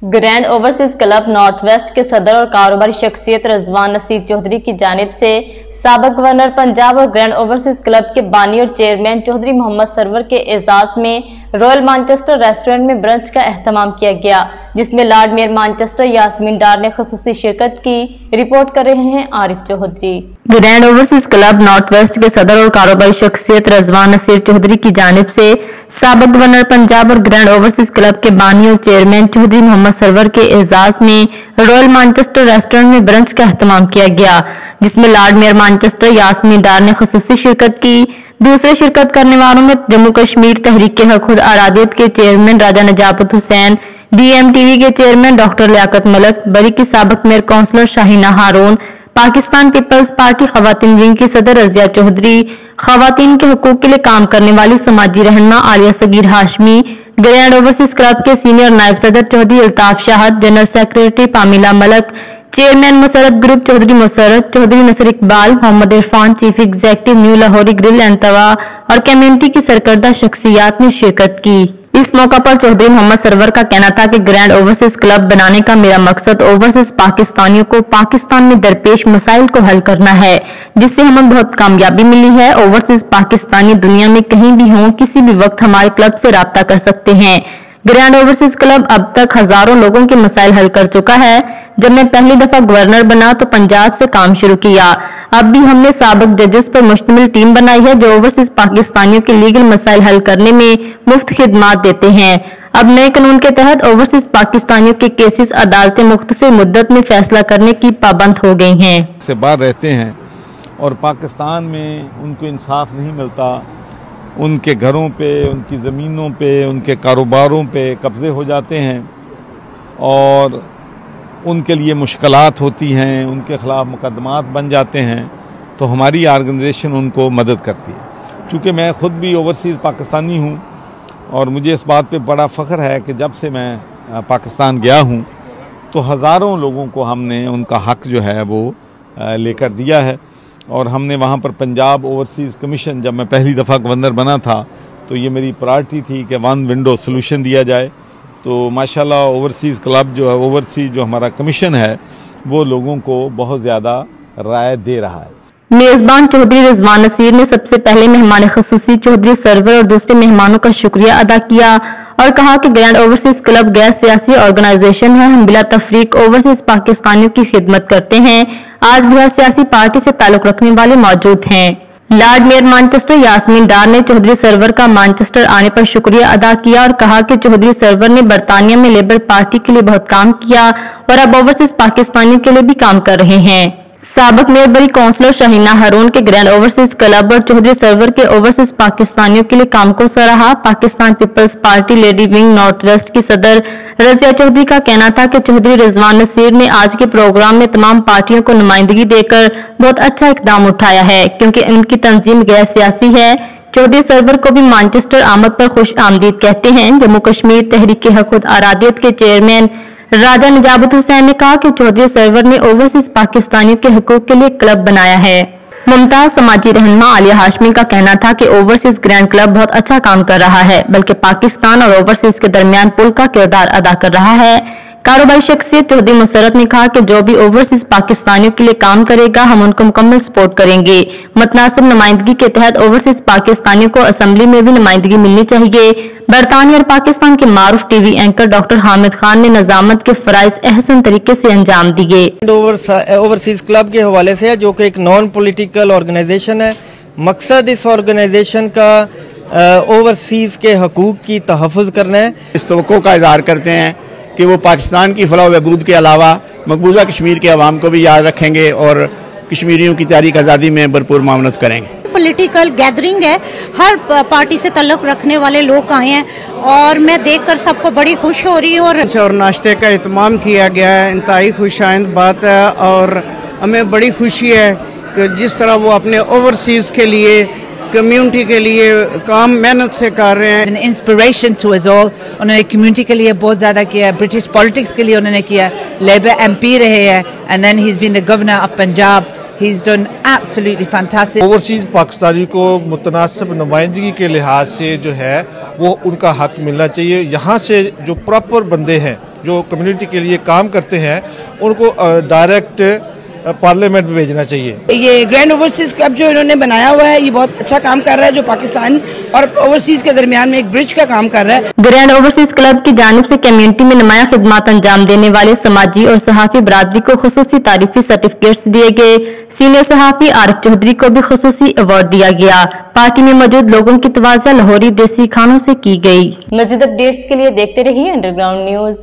Grand overseas club north west के सदर और कारोबारी शख्सियत रजवान नसीर चौधरी की जानिब से साबिक गवर्नर पंजाब और ग्रैंड ओवरसीज क्लब के बानी और चेयरमैन चौधरी मोहम्मद सरवर के एजाज में रॉयल मैनचेस्टर रेस्टोरेंट में ब्रंच का एहतमाम किया गया, जिसमें lord mayor Manchester Yasmeen Dar ने खुसूसी शिरकत की। रिपोर्ट कर रहे हैं Arif Chaudhry. Grand overseas club north west के सदर और कारोबारी शख्सियत रजवान नसीर चौधरी की जानिब से साबिक गवर्नर पंजाब और ग्रैंड ओवरसीज क्लब के बानी और चेयरमैन चौधरी मोहम्मद सरवर के एजाज में रॉयल मैनचेस्टर रेस्टोरेंट में ब्रंच का एहतमाम किया गया, जिसमें lord mayor Manchester Yasmeen Dar ने खुसूसी शिरकत की। दूसरे शिरकत करने वालों में जम्मू कश्मीर तहरीक खुद आरादियत के चेयरमैन राजा नजाबत हुसैन, DMTV के चेयरमैन डॉक्टर लियाकत मलक, बरी की साबिक मेयर काउंसलर शाहीना हारून, पाकिस्तान पीपल्स पार्टी खवातीन विंग की सदर रजिया चौधरी, खवातीन के हकूक के लिए काम करने वाली समाजी रहनुमा Aliya Sagheer Hashmi, grand overseas club के सीनियर नायब सदर Chaudhry Altaf Shahid, general secretary Pamela Malik, chairman Musarrat group Chaudhry Musarrat, Chaudhry Nasir Iqbal, Mohammad Irfan, chief executive new Lahori grill and Tawa और कम्युनिटी की सरकर्दा शख्सियात ने शिरकत की। इस मौका पर चौधरी मोहम्मद सरवर का कहना था कि ग्रैंड ओवरसीज क्लब बनाने का मेरा मकसद ओवरसीज पाकिस्तानियों को पाकिस्तान में दरपेश मसाइल को हल करना है, जिससे हमें बहुत कामयाबी मिली है। ओवरसीज पाकिस्तानी दुनिया में कहीं भी हों, किसी भी वक्त हमारे क्लब से राब्ता कर सकते हैं। ग्रैंड ओवरसीज क्लब अब तक हजारों लोगों के मसाइल हल कर चुका है। जब मैं पहली दफा गवर्नर बना तो पंजाब से काम शुरू किया। अब भी हमने साबिक जजेस पर मुश्तमिल टीम बनाई है जो ओवरसीज पाकिस्तानियों के लीगल मसाइल हल करने में मुफ्त खिदमात देते हैं। अब नए कानून के तहत ओवरसीज पाकिस्तानियों के केसेस अदालतें मुख्तसर मुद्दत में फैसला करने की पाबंद हो गई हैं। से बाहर रहते हैं और पाकिस्तान में उनको इंसाफ नहीं मिलता, उनके घरों पे, उनकी ज़मीनों पे, उनके कारोबारों पे कब्ज़े हो जाते हैं और उनके लिए मुश्किलात होती हैं, उनके ख़िलाफ़ मुकदमात बन जाते हैं, तो हमारी ऑर्गेनाइजेशन उनको मदद करती है। चूँकि मैं ख़ुद भी ओवरसीज़ पाकिस्तानी हूँ और मुझे इस बात पे बड़ा फ़ख्र है कि जब से मैं पाकिस्तान गया हूँ तो हज़ारों लोगों को हमने उनका हक़ जो है वो लेकर दिया है। और हमने वहाँ पर पंजाब ओवरसीज़ कमीशन, जब मैं पहली दफ़ा गवर्नर बना था तो ये मेरी प्रायोरिटी थी कि वन विंडो सोल्यूशन दिया जाए। तो माशाल्लाह ओवरसीज़ क्लब जो है, ओवरसीज़ जो हमारा कमीशन है, वो लोगों को बहुत ज़्यादा राय दे रहा है। मेज़बान चौधरी रजवान नसीर ने सबसे पहले मेहमान खुसूसी चौधरी सरवर और दूसरे मेहमानों का शुक्रिया अदा किया और कहा कि ग्रैंड ओवरसीज क्लब गैर सियासी ऑर्गेनाइजेशन है। हम बिला तफरीक ओवरसीज पाकिस्तानियों की खिदमत करते हैं। आज भी हर सियासी पार्टी से ताल्लुक रखने वाले मौजूद हैं। Lord mayor Manchester Yasmeen Dar ने चौधरी सरवर का मैनचेस्टर आने पर शुक्रिया अदा किया और कहा कि चौधरी सरवर ने बरतानिया में लेबर पार्टी के लिए बहुत काम किया और अब ओवरसीज पाकिस्तानियों के लिए भी काम कर रहे हैं। साबिक मेयर बरी काउंसलर शाहीना हारून के ग्रैंड ओवरसीज क्लब और चौधरी सरवर के ओवरसीज पाकिस्तानियों के लिए काम को सराहा। Pakistan peoples party lady wing north west की सदर रजिया चौधरी का कहना था कि चौधरी रजवान नसीर ने आज के प्रोग्राम में तमाम पार्टियों को नुमाइंदगी देकर बहुत अच्छा इकदाम उठाया है, क्योंकि उनकी तंजीम गैर सियासी है। चौधरी सरवर को भी मैनचेस्टर आमद पर खुश आमदीद कहते हैं। जम्मू कश्मीर तहरीक खुद आरादियत के चेयरमैन राजा नजाबत हुसैन ने कहा कि चौधरी सरवर ने ओवरसीज पाकिस्तानियों के हकूक के लिए क्लब बनाया है। मुमताज समाजी रहनुमा आलिया हाशमी का कहना था कि ओवरसीज ग्रैंड क्लब बहुत अच्छा काम कर रहा है, बल्कि पाकिस्तान और ओवरसीज के दरमियान पुल का किरदार अदा कर रहा है। कारोबारी शख्सियत चौधरी मुसरत ने कहा कि जो भी ओवरसीज पाकिस्तानियों के लिए काम करेगा हम उनको मुकम्मल सपोर्ट करेंगे। मुतनासिब नुमाइंदगी के तहत ओवरसीज पाकिस्तानियों को असेंबली में भी नुमाइंदगी मिलनी चाहिए। बरतानिया और पाकिस्तान के मारूफ TV anchor doctor Hamid Khan ने निजामत के फराइज अहसन तरीके से अंजाम दिए। ओवरसीज क्लब के हवाले से है, जो कि एक नॉन पॉलिटिकल ऑर्गेनाइजेशन है। मकसद इस ऑर्गेनाइजेशन का ओवरसीज के हकूक की तहफ़्फ़ुज़ करना है। इस तवक्को का इज़हार करते हैं कि वो पाकिस्तान की फलाह व बहबूद के अलावा मकबूजा कश्मीर के अवाम को भी याद रखेंगे और कश्मीरियों की तारीख आज़ादी में भरपूर मामनत करेंगे। पॉलिटिकल गैदरिंग है, हर पार्टी से ताल्लुक़ रखने वाले लोग आए हैं और मैं देखकर सबको बड़ी खुश हो रही हूँ। और नाश्ते का एहतमाम किया गया है, इंतहाई खुशाइंद बात है और हमें बड़ी खुशी है कि जिस तरह वो अपने ओवरसीज़ के लिए, कम्युनिटी के लिए काम मेहनत से कर रहे हैं। Inspiration to us all. उन्होंने कम्युनिटी के लिए बहुत ज़्यादा किया, ब्रिटिश पॉलिटिक्स के लिए उन्होंने किया, लेबर MP रहे हैं and then he is been the governor of Punjab. He's done absolutely fantastic. Overseas Pakistani को मुतनासिब नुमाइंदगी के लिहाज से जो है वो उनका हक मिलना चाहिए। यहाँ से जो प्रॉपर बंदे हैं जो कम्युनिटी के लिए काम करते हैं उनको डायरेक्ट पार्लियामेंट में भेजना चाहिए। ये ग्रैंड ओवरसीज क्लब जो इन्होंने बनाया हुआ है ये बहुत अच्छा काम कर रहा है, जो पाकिस्तान और ओवरसीज के दरमियान में एक ब्रिज का काम कर रहा है। ग्रैंड ओवरसीज क्लब की जानिब से कम्युनिटी में नुमाया खिदमत अंजाम देने वाले समाजी और सहाफ़ी बरादरी को खुसूसी तारीफी सर्टिफिकेट्स दिए गए। सीनियर सहाफ़ी आरिफ चौधरी को भी खुसूसी अवार्ड दिया गया। पार्टी में मौजूद लोगों की तवाज़ा लाहौरी देसी खानों से की गई। मज़ीद अपडेट्स के लिए देखते रहिए अंडरग्राउंड न्यूज।